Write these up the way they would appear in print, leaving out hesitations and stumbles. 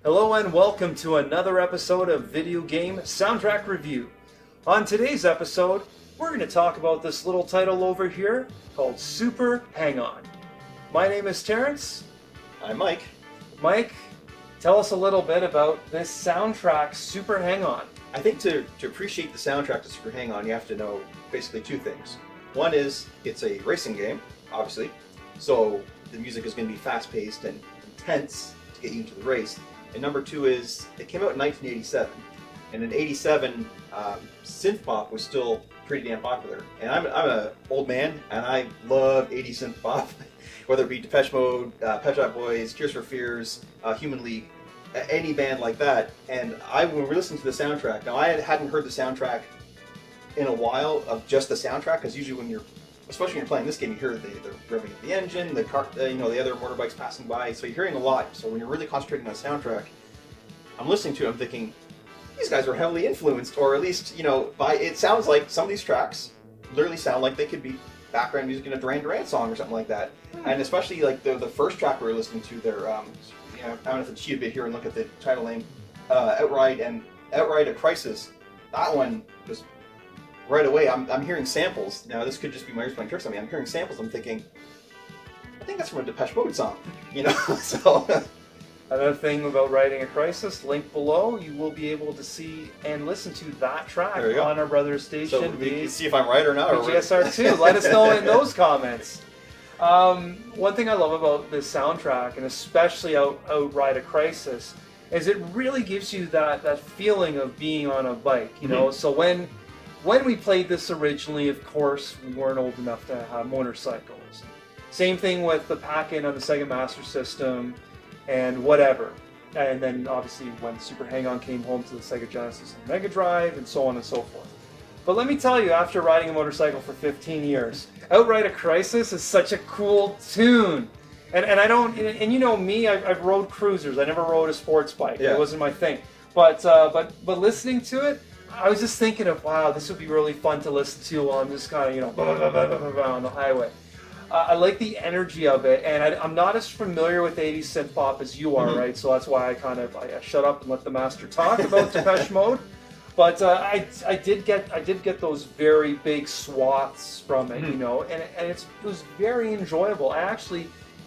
Hello and welcome to another episode of Video Game Soundtrack Review. On today's episode, we're going to talk about this little title over here called Super Hang-On. My name is Terence. I'm Mike. Mike, tell us a little bit about this soundtrack, Super Hang-On. I think to appreciate the soundtrack to Super Hang-On, you have to know basically two things. One is it's a racing game, obviously, so the music is going to be fast-paced and intense to get you into the race. And number two is it came out in 1987, and in '87, synth pop was still pretty damn popular. And I'm an old man, and I love '80s synth pop, whether it be Depeche Mode, Pet Shop Boys, Tears for Fears, Human League, any band like that. And when we listened to the soundtrack, now I hadn't heard the soundtrack in a while of just the soundtrack, because usually when especially when you're playing this game, you hear the revving of the engine, the car, the other motorbikes passing by, so you're hearing a lot. So when you're really concentrating on the soundtrack, I'm listening to it, I'm thinking, these guys were heavily influenced, or at least, it sounds like some of these tracks literally sound like they could be background music in a Duran Duran song or something like that. And especially like the first track we were listening to there, I'm going to have to cheat a bit here and look at the title name, Outright a Crisis. That one was right away, I'm hearing samples. Now this could just be my ears playing tricks on me. I'm hearing samples, I'm thinking, I think that's from a Depeche Mode song, so... Another thing about Riding a Crisis, link below, you will be able to see and listen to that track on our brother station. So we can see if I'm right or not. GSR2, let us know in those comments. One thing I love about this soundtrack, and especially Outright a Crisis, is it really gives you that feeling of being on a bike, So when we played this originally, of course, we weren't old enough to have motorcycles. Same thing with the pack-in on the Sega Master System, and whatever. And then obviously when Super Hang-On came home to the Sega Genesis and Mega Drive, and so on and so forth. But let me tell you, after riding a motorcycle for 15 years, Outright a Crisis is such a cool tune. And I don't, and you know me, I've rode cruisers. I never rode a sports bike. Yeah. It wasn't my thing. But listening to it, I was just thinking of, wow, this would be really fun to listen to while I'm just kind of, on the highway. I like the energy of it, and I'm not as familiar with 80s synth pop as you are, right? So that's why I shut up and let the master talk about Depeche Mode. But I did get those very big swaths from it, and it was very enjoyable. I actually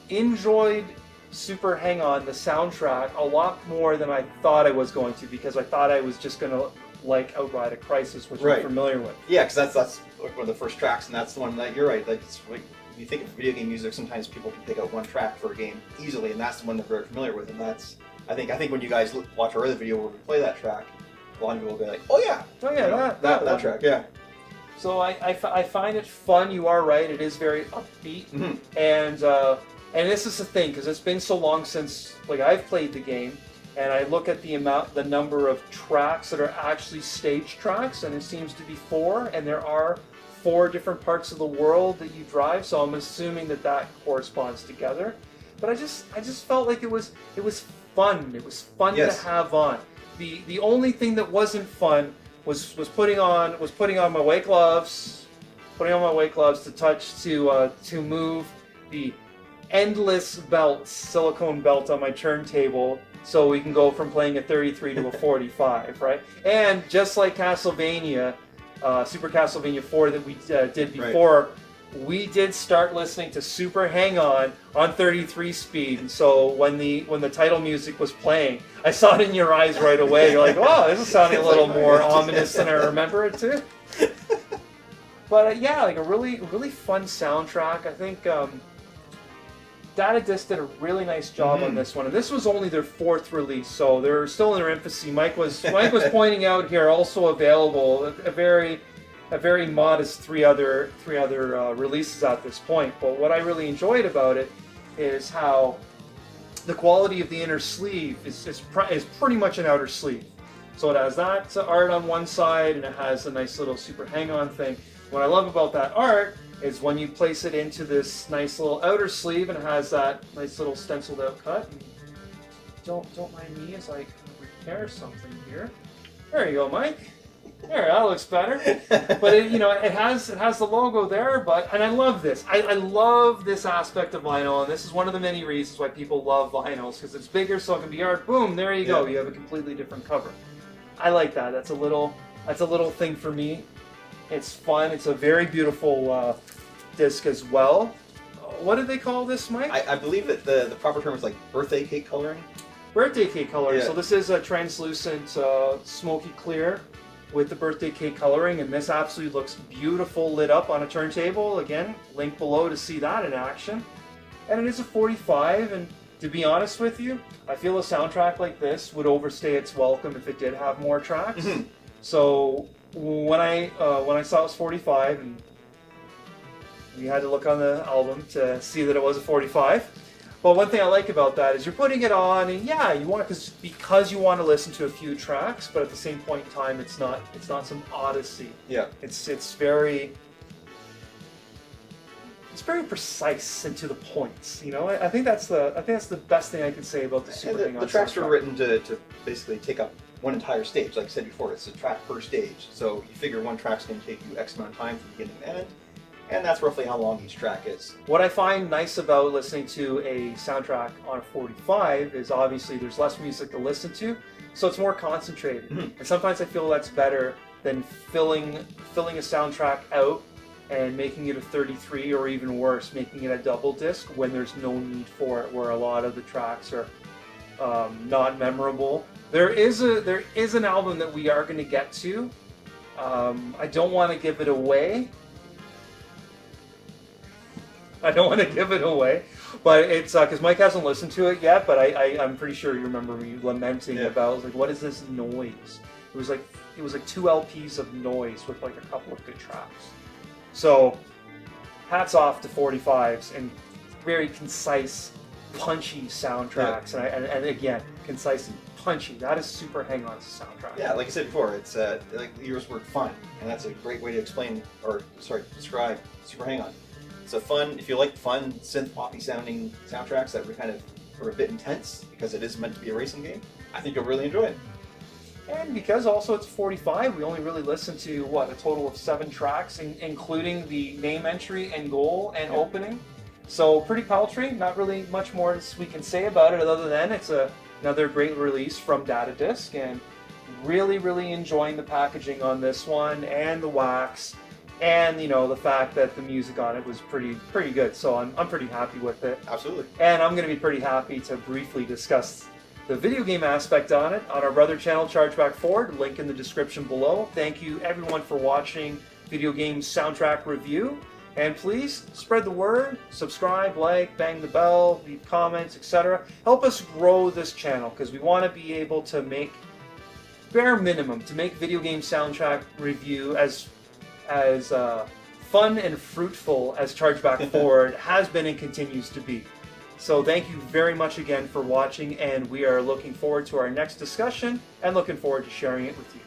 enjoyed Super Hang-On, the soundtrack, a lot more than I thought I was going to, because I thought I was just going to like Outright a Crisis, which I'm familiar with. Yeah, because that's one of the first tracks, and that's the one that you're right. Like, when you think of video game music, sometimes people can pick out one track for a game easily, and that's the one they're very familiar with. And that's I think when you guys watch our other video where we play that track, a lot of people will be like, oh yeah, that track, yeah. So I find it fun. You are right; it is very upbeat, and this is the thing, because it's been so long since I've played the game. And I look at the number of tracks that are actually stage tracks, and it seems to be 4, and there are 4 different parts of the world that you drive, so I'm assuming that corresponds together. But I just felt like it was fun. It was fun to have on. The only thing that wasn't fun was putting on my weight gloves, to move the endless silicone belt on my turntable, so we can go from playing a 33 to a 45, right? And just like Castlevania, Super Castlevania 4 that we did before, we did start listening to Super Hang-On on 33 speed. And so when the title music was playing, I saw it in your eyes right away. You're like, wow, this is sounding a little more ominous than I remember it to. But a really, really fun soundtrack. I think Data Disc did a really nice job on this one, and this was only their 4th release, so they're still in their infancy. Mike was pointing out here, also available a very modest three other releases at this point. But what I really enjoyed about it is how the quality of the inner sleeve is pretty much an outer sleeve. So it has that art on one side, and it has a nice little Super Hang-On thing. What I love about that art is when you place it into this nice little outer sleeve, and it has that nice little stenciled out cut. And don't mind me as I repair something here. There you go, Mike. There, that looks better. But it, it has the logo there. And I love this. I love this aspect of vinyl, and this is one of the many reasons why people love vinyls, because it's bigger, so it can be art. Boom, there you go. You have a completely different cover. I like that. That's a little thing for me. It's fun. It's a very beautiful disc as well. What did they call this, Mike? I believe that the proper term is like birthday cake coloring. Birthday cake coloring. Yeah. So this is a translucent, smoky clear with the birthday cake coloring, and this absolutely looks beautiful lit up on a turntable. Again, link below to see that in action. And it is a 45, and to be honest with you, I feel a soundtrack like this would overstay its welcome if it did have more tracks. Mm-hmm. So when I saw it was 45, and we had to look on the album to see that it was a 45. But one thing I like about that is you're putting it on, and yeah, you want it because you want to listen to a few tracks, but at the same point in time, it's not some odyssey. Yeah. It's very precise and to the points. I think that's the best thing I can say about the Super Hang On The tracks soundtrack. were written to basically take up one entire stage. Like I said before, it's a track per stage. So you figure one track's going to take you X amount of time from beginning to end. And that's roughly how long each track is. What I find nice about listening to a soundtrack on a 45 is obviously there's less music to listen to, so it's more concentrated. Mm-hmm. And sometimes I feel that's better than filling a soundtrack out and making it a 33, or even worse, making it a double disc when there's no need for it, where a lot of the tracks are not memorable. There is an album that we are going to get to. I don't want to give it away. But it's because Mike hasn't listened to it yet. But I'm pretty sure you remember me lamenting about like, what is this noise? It was like 2 LPs of noise with like a couple of good tracks. So hats off to 45s and very concise, punchy soundtracks. Yeah. And again, concise and punchy. That is Super Hang On's soundtrack. Yeah, like I said before, it's like you used the word fun, and that's a great way to describe Super Hang On. It's a fun, if you like fun synth poppy sounding soundtracks that are a bit intense because it is meant to be a racing game, I think you'll really enjoy it. And because also it's 45, we only really listened to a total of 7 tracks, including the name entry and goal and opening. So pretty paltry. Not really much more we can say about it other than it's another great release from Data Disc, and really enjoying the packaging on this one and the wax. And the fact that the music on it was pretty good, so I'm pretty happy with it. Absolutely. And I'm going to be pretty happy to briefly discuss the video game aspect on it on our brother channel, Chargeback Forward. Link in the description below. Thank you everyone for watching Video Game Soundtrack Review, and please spread the word, subscribe, like, bang the bell, leave comments, etc. Help us grow this channel because we want to be able to make bare minimum to make Video Game Soundtrack Review as fun and fruitful as Chargeback Forward has been and continues to be. So thank you very much again for watching, and we are looking forward to our next discussion and looking forward to sharing it with you.